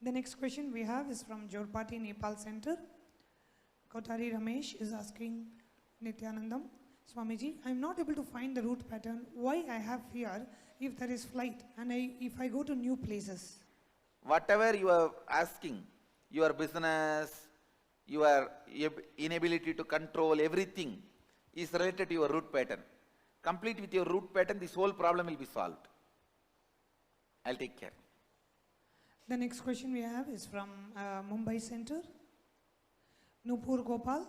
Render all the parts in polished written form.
The next question we have is from Jorpati Nepal Center. Kotari Ramesh is asking Nityanandam, Swamiji, I am not able to find the route pattern. Why I have fear if there is flight and if I go to new places? Whatever you are asking, your business, your inability to control everything is related to your route pattern. Complete with your route pattern, this whole problem will be solved. I'll take care. The next question we have is from Mumbai Center. Nupur Gopal.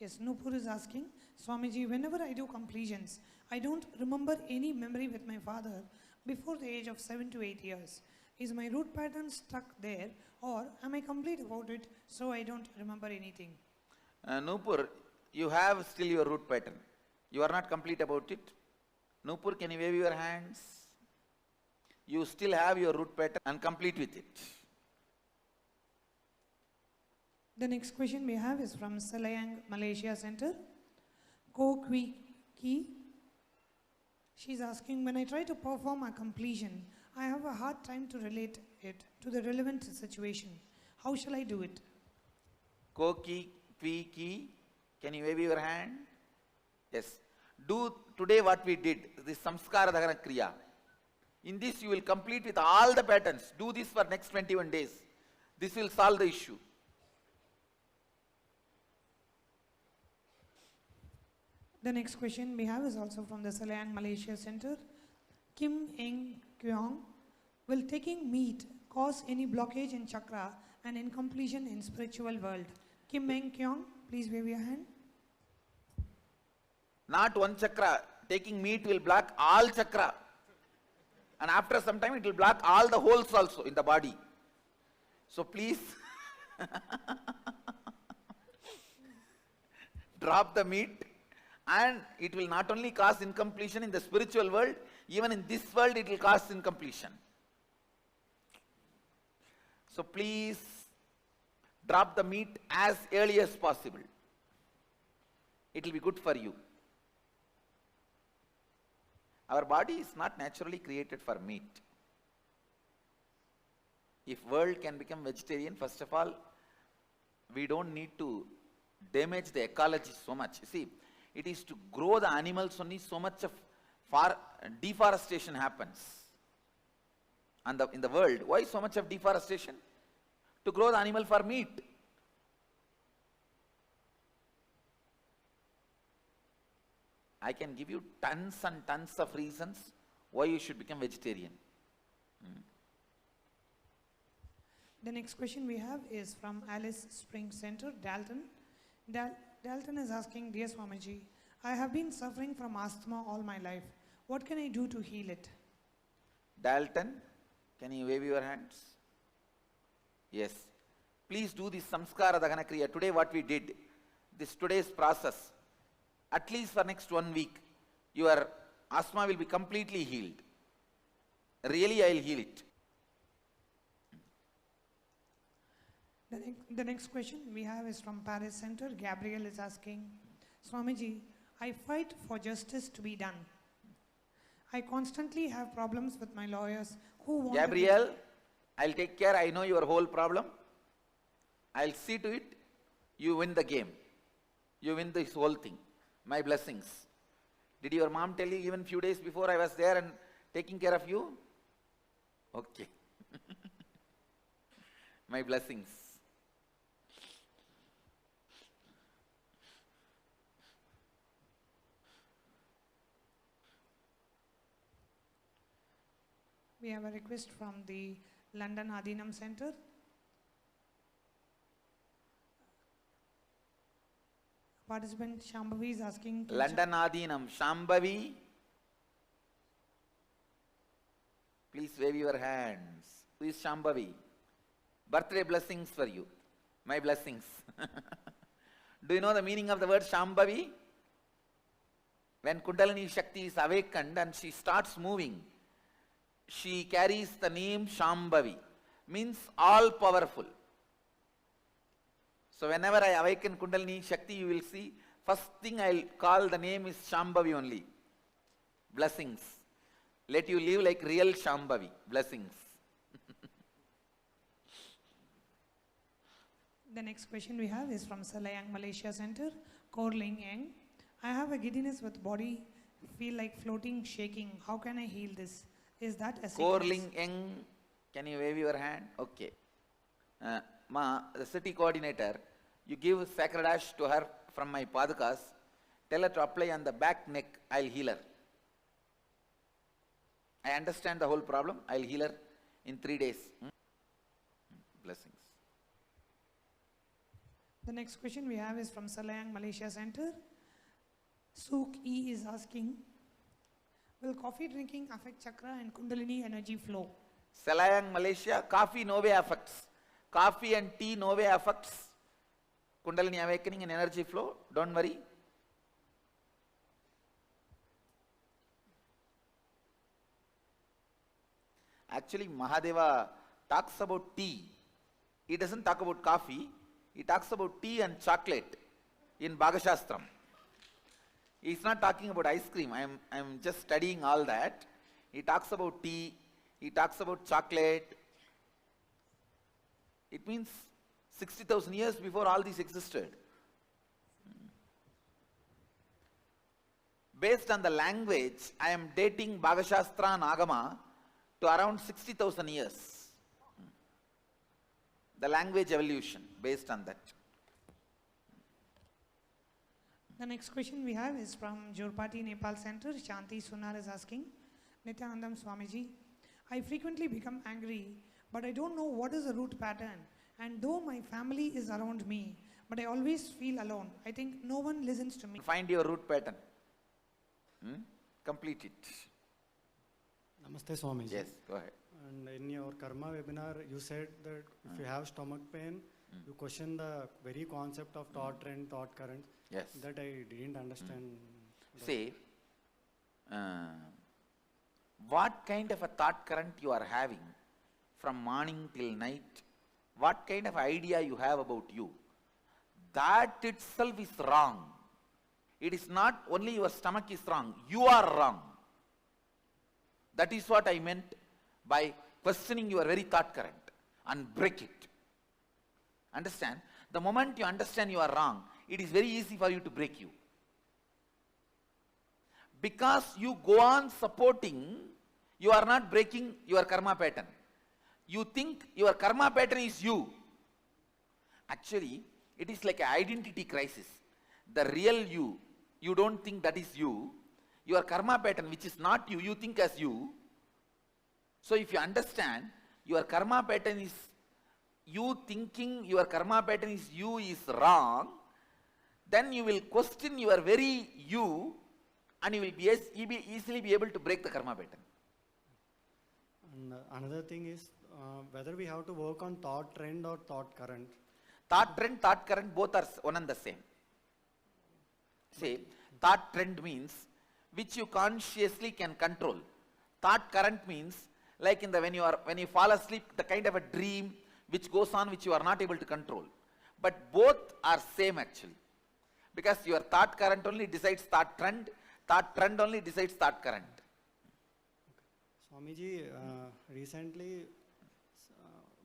Yes, Nupur is asking, Swamiji, whenever I do completions, I don't remember any memory with my father before the age of 7 to 8 years. Is my route pattern stuck there, or am I complete about it so I don't remember anything? Nupur, you have still your route pattern. You are not complete about it. Nupur, can you wave your hands? You still have your route pattern and complete with it. The next question we have is from Selayang Malaysia Center. Ko Kui Ki. She's asking, when I try to perform a completion, I have a hard time to relate it to the relevant situation. How shall I do it? Ko Ki, Kui Ki. Can you wave your hand? Yes. Do today what we did, this Samskara Dahana Kriya. In this you will complete with all the patterns. Do this for next 21 days. This will solve the issue. The next question we have is also from the Selayang Malaysia Center. Kim Eng Kyong, will taking meat cause any blockage in chakra and incompletion in spiritual world? Kim Eng Kyong, please wave your hand. Not one chakra. Taking meat will block all chakra. And after some time it will block all the holes also in the body. So please drop the meat, and it will not only cause incompletion in the spiritual world, even in this world it will cause incompletion. So please drop the meat as early as possible. It will be good for you. Our body is not naturally created for meat. If world can become vegetarian, first of all, we don't need to damage the ecology so much. See, it is to grow the animals only so much of deforestation happens. And in the world, why so much of deforestation? To grow the animal for meat. I can give you tons and tons of reasons why you should become vegetarian. The next question we have is from Alice Spring Center, Dalton. Dalton is asking, Dear Swamiji, I have been suffering from asthma all my life. What can I do to heal it? Dalton, can you wave your hands? Yes. Please do this Samskara Dahana Kriya. Today what we did, today's process, at least for next 1 week, your asthma will be completely healed. Really, I will heal it. The next question we have is from Paris Center. Gabriel is asking, Swamiji, I fight for justice to be done. I constantly have problems with my lawyers who want Gabriel, I'll take care. I know your whole problem. I'll see to it. You win the game. You win this whole thing. My blessings. Did your mom tell you even few days before I was there and taking care of you? Okay. My blessings. We have a request from the London Adinam Center. Participant Shambhavi is asking. London Adinam, Shambhavi. Please wave your hands. Who is Shambhavi? Birthday blessings for you. My blessings. Do you know the meaning of the word Shambhavi? When Kundalini Shakti is awakened and she starts moving, she carries the name Shambhavi, means all powerful. So whenever I awaken Kundalini Shakti, you will see, first thing I will call the name is Shambhavi only. Blessings. Let you live like real Shambhavi. Blessings. The next question we have is from Selayang Malaysia Center, Korling Eng. I have a giddiness with body, feel like floating, shaking. How can I heal this? Is that a sickness? Korling Eng, can you wave your hand? Okay. Ma, the city coordinator, you give sacred ash to her from my padakas. Tell her to apply on the back neck. I'll heal her. I understand the whole problem. I'll heal her in 3 days. Blessings. The next question we have is from Selayang Malaysia Center. Sook E is asking, will coffee drinking affect chakra and kundalini energy flow? Selayang Malaysia, coffee no way affects. Coffee and tea no way affects kundalini awakening and energy flow. Don't worry. Actually, Mahadeva talks about tea. He doesn't talk about coffee. He talks about tea and chocolate in Bhagashastram. He's not talking about ice cream. I'm just studying all that. He talks about tea. He talks about chocolate. It means 60,000 years before all this existed. Based on the language, I am dating Bhagashastra and Agama to around 60,000 years. The language evolution based on that. The next question we have is from Jorpati Nepal Center. Shanti Sunar is asking, Nityanandam Swamiji, I frequently become angry, but I don't know what is the root pattern. And though my family is around me, but I always feel alone. I think no one listens to me. Find your root pattern. Complete it. Namaste Swamiji. Yes, go ahead. And in your karma webinar, you said that if you have stomach pain, you question the very concept of thought trend, thought current. Yes. That I didn't understand. See, what kind of a thought current you are having from morning till night, what kind of idea you have about you, that itself is wrong. It is not only your stomach is wrong, you are wrong. That is what I meant by questioning your very thought current and break it. Understand? The moment you understand you are wrong, it is very easy for you to break you. Because you go on supporting, you are not breaking your karma pattern. You think your karma pattern is you. Actually, it is like an identity crisis. The real you, you don't think that is you. Your karma pattern, which is not you, you think as you. So if you understand, your karma pattern is you thinking your karma pattern is you is wrong, then you will question your very you and you will be easily be able to break the karma pattern. And another thing is whether we have to work on thought trend or thought current. Thought trend, thought current, both are one and the same. See, thought trend means which you consciously can control. Thought current means like in the when you fall asleep, the kind of a dream which goes on which you are not able to control. But both are same actually. Because your thought current only decides thought trend only decides thought current. Swamiji, recently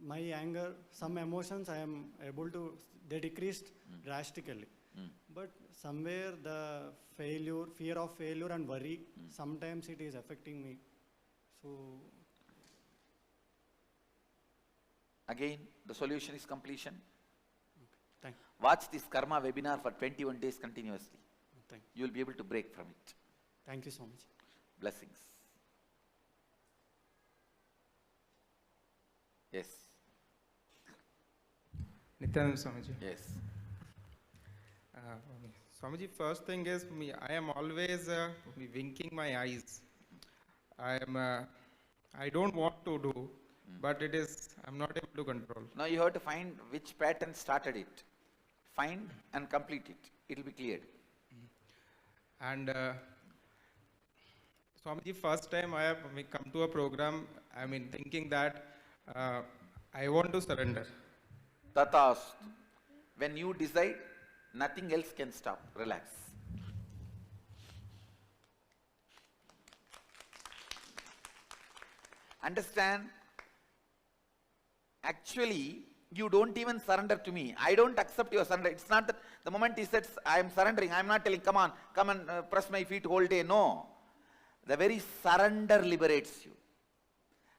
my anger, some emotions I am able to, they decreased drastically. But somewhere the failure, fear of failure and worry, sometimes it is affecting me. So again, the solution is completion. thank you. Watch this karma webinar for 21 days continuously. Thank you. You will be able to break from it. Thank you so much. Blessings. Yes. Nityanand Swamiji. Yes. Swamiji, first thing is I am always winking my eyes. I don't want to do, but I'm not able to control. Now you have to find which pattern started it. Find and complete it. It will be cleared. And Swamiji, first time I have come to a program, thinking that I want to surrender. Tatast. When you decide, nothing else can stop. Relax. Understand, actually, you don't even surrender to me. I don't accept your surrender. It's not that the moment he says, I am surrendering, I am not telling, come on, come and press my feet whole day. No. The very surrender liberates you.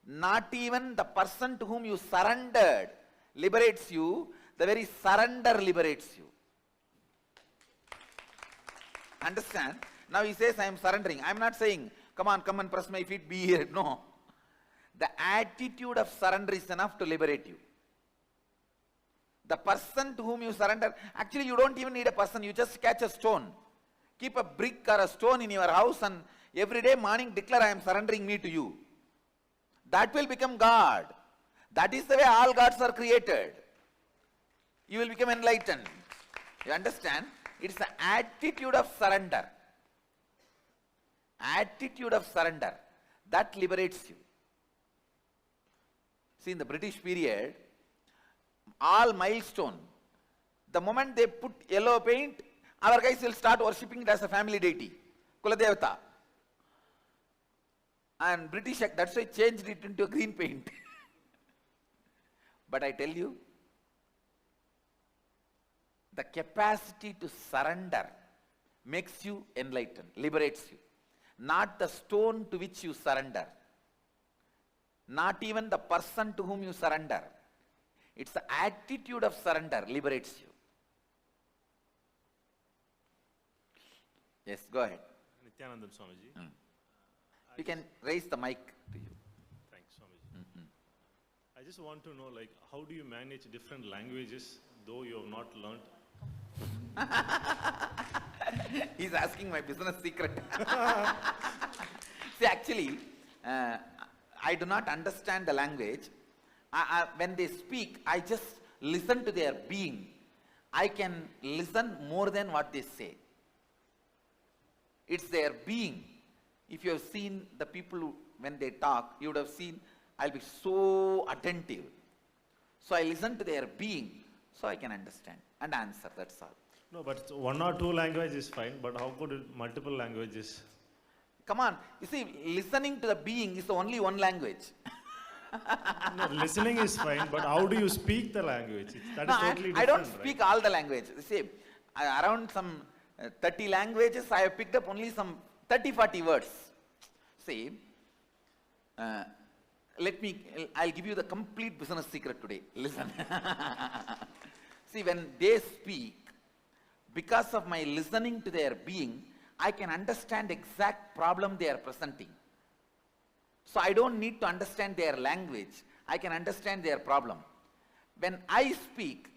Not even the person to whom you surrendered liberates you. The very surrender liberates you. Understand? Now he says, I am surrendering. I am not saying, come on, come and press my feet, be here. No. The attitude of surrender is enough to liberate you. The person to whom you surrender, actually you don't even need a person, you just catch a stone. Keep a brick or a stone in your house and every day morning declare, I am surrendering me to you. That will become God. That is the way all gods are created. You will become enlightened. You understand? It's the attitude of surrender. Attitude of surrender. That liberates you. See, in the British period, all milestone, the moment they put yellow paint, our guys will start worshipping it as a family deity, Kuladevata. And British, that's why changed it into a green paint. But I tell you, the capacity to surrender makes you enlightened, liberates you. Not the stone to which you surrender. Not even the person to whom you surrender. It's the attitude of surrender liberates you. Yes, go ahead. Nityanandam Swamiji. You can raise the mic to you. Thanks, Swamiji. I just want to know, like, how do you manage different languages, though you have not learned? He's asking my business secret. See, actually, I do not understand the language. When they speak, I just listen to their being. I can listen more than what they say. It's their being. If you have seen the people who, when they talk, you would have seen, I'll be so attentive. So I listen to their being, so I can understand and answer, that's all. No, but one or two languages is fine, but how could multiple languages? Come on, you see, listening to the being is only one language. No, listening is fine, but how do you speak the language? That is totally different. I don't speak all the language. See, around some 30 languages, I have picked up only some 30-40 words. See, I'll give you the complete business secret today. Listen. See, when they speak, because of my listening to their being, I can understand exact problem they are presenting. So I don't need to understand their language. I can understand their problem. When I speak,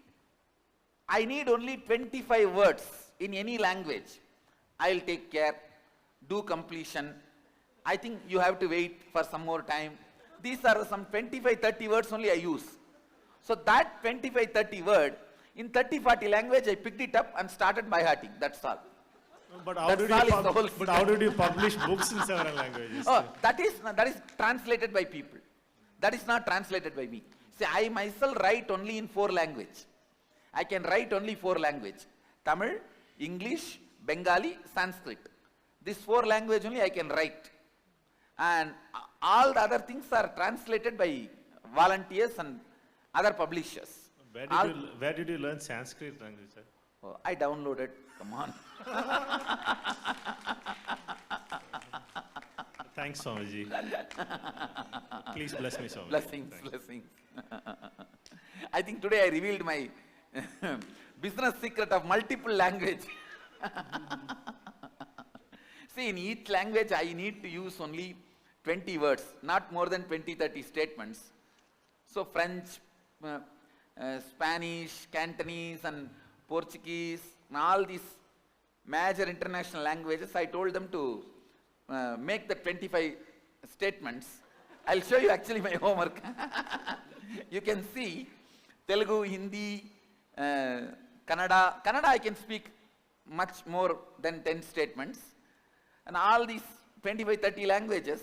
I need only 25 words in any language. I'll take care, do completion. I think you have to wait for some more time. These are some 25-30 words only I use. So that 25-30 word, in 30-40 language, I picked it up and started by hearting. That's all. No, but how did you publish books in several languages? Oh, that is translated by people. That is not translated by me. See, I myself write only in 4 languages. I can write only 4 languages. Tamil, English, Bengali, Sanskrit. These 4 languages only I can write. And all the other things are translated by volunteers and other publishers. Where did you learn Sanskrit language, sir? Oh, I downloaded. Come on. Thanks, Swamiji. Please bless me, Swamiji. Blessings, Thanks. blessings. I think today I revealed my business secret of multiple language. See, in each language I need to use only 20 words, not more than 20-30 statements. So French, Spanish, Cantonese and Portuguese, and all these major international languages, I told them to make the 25 statements. I'll show you actually my homework. You can see Telugu, Hindi, Kannada. Kannada I can speak much more than 10 statements. And all these 25-30 languages,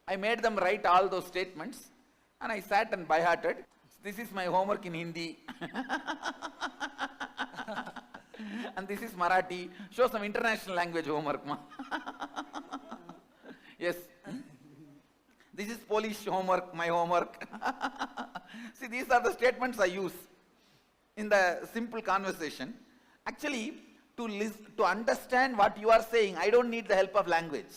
I made them write all those statements and I sat and by-hearted. This is my homework in Hindi. And this is Marathi. Show some international language homework. Yes. This is Polish homework, my homework. See, these are the statements I use in the simple conversation. Actually, to understand what you are saying, I don't need the help of language.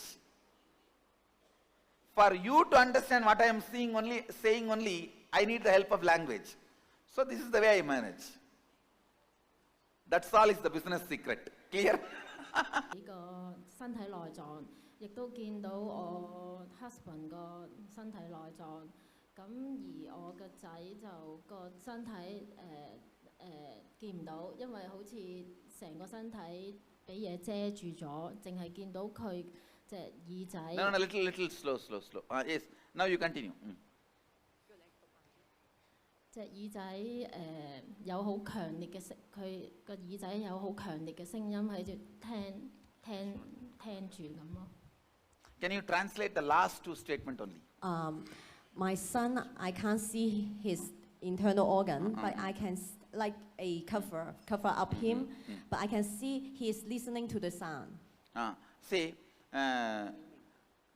For you to understand what I am saying only, I need the help of language. So this is the way I manage. That's all is the business secret. Clear? 呢個身體內臟，亦都見到我 husband 個身體內臟，咁而我個仔就個身體見唔到，因為好似成個身體俾嘢遮住咗，淨係見到佢隻耳仔。No, little slow. Yes, now you continue. 隻耳仔有好強烈嘅聲，佢個耳仔有好強烈嘅聲音喺度聽住咁咯。Can you translate the last two statement only? My son, I can't see his internal organ, but I can like a cover up him, but I can see he is listening to the sound. Say,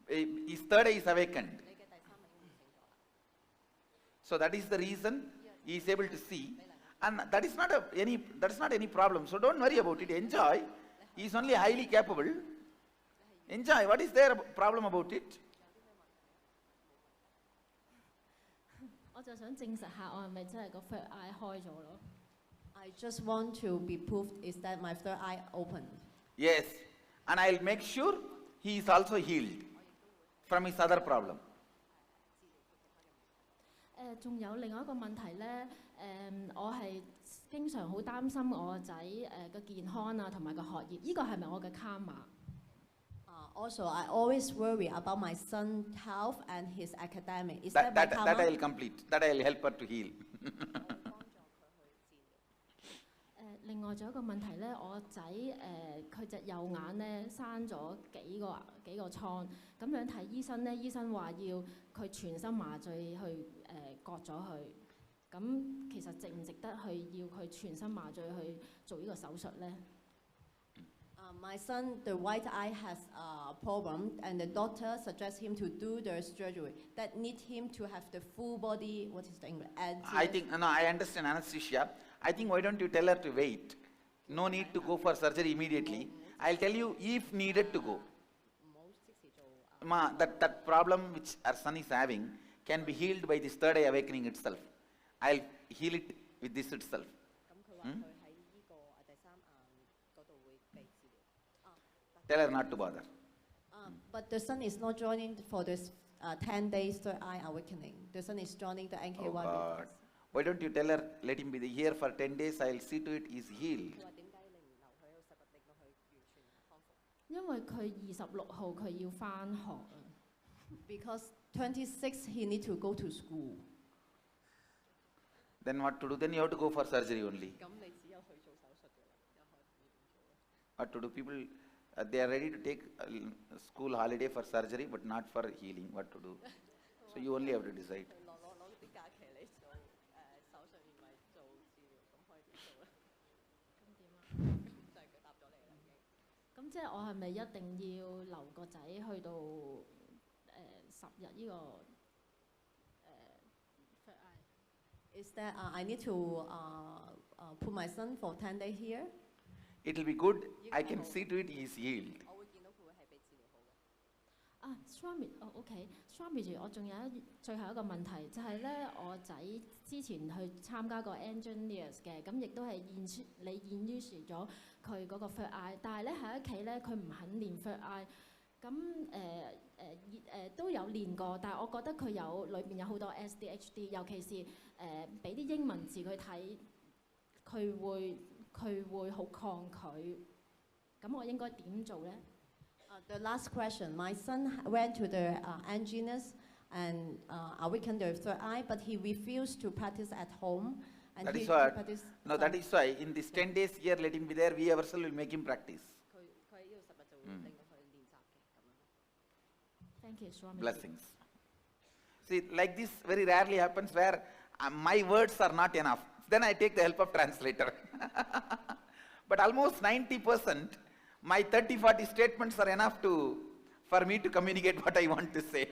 his third eye is awakened. So that is the reason he is able to see, and that is not any problem. So don't worry about it. Enjoy. He is only highly capable. Enjoy. What is there problem about it? 我就想證實下，我係咪真係個 third eye 開咗咯？ I just want to be proved is that my third eye opened. Yes, and I'll make sure he is also healed from his other problem. 仲有另外一個問題咧，我係經常好擔心我個仔嘅健康啊，同埋個學業，呢個係咪我嘅卡瑪？ Also, I always worry about my son's health and his academic. Is That my karma? I will complete. That I will help her to heal. 另外仲有一個問題咧，我仔佢隻右眼咧生咗幾個瘡，咁樣睇醫生咧，醫生話要佢全身麻醉去割咗佢。咁其實值唔值得去要佢全身麻醉去做呢個手術咧？ My son, the right eye has a problem, and the doctor suggests him to do the surgery. That need him to have the full body. What is the English? I think no, I understand anesthesia. I think why don't you tell her to wait? No need to go for surgery immediately. I'll tell you if needed to go. Ma, that problem which our son is having can be healed by this third eye awakening itself. I'll heal it with this itself. Tell her not to bother. But the son is not joining for this 10 days third eye awakening. The son is joining the NK1. Oh God. Why don't you tell her, let him be here for 10 days, I'll see to it he's healed. 因為佢26號佢要返學啊。 Because 26 he need to go to school. Then what to do? Then you have to go for surgery only. What to do? People, they are ready to take a school holiday for surgery, but not for healing. What to do? So you only have to decide. 咁即係我係咪一定要留個仔去到10日呢個third eye？ Is that I need to put my son for 10 days here? It will be good. I can see to it he is healed. 啊 ，Swami， 哦 ，OK，Swami， 我仲有最後一個問題，就係咧，我仔之前去參加過 engineers 嘅，咁亦都係你introduce咗佢嗰個 third eye， 但係咧喺屋企咧佢唔肯練 third eye， 咁都有練過，但係我覺得佢裏邊有好多 SDHD， 尤其是俾啲英文字佢睇，佢會好抗拒，咁我應該點做咧？ The last question. My son went to the engineers and awakened the third eye, but he refused to practice at home. And That he is why. practiced No, that is why in this 10 days here, let him be there. We ourselves will make him practice. Thank you, Swami. Blessings. See, like this very rarely happens where my words are not enough. Then I take the help of translator. But almost 90%, my 30-40 statements are enough for me to communicate what I want to say.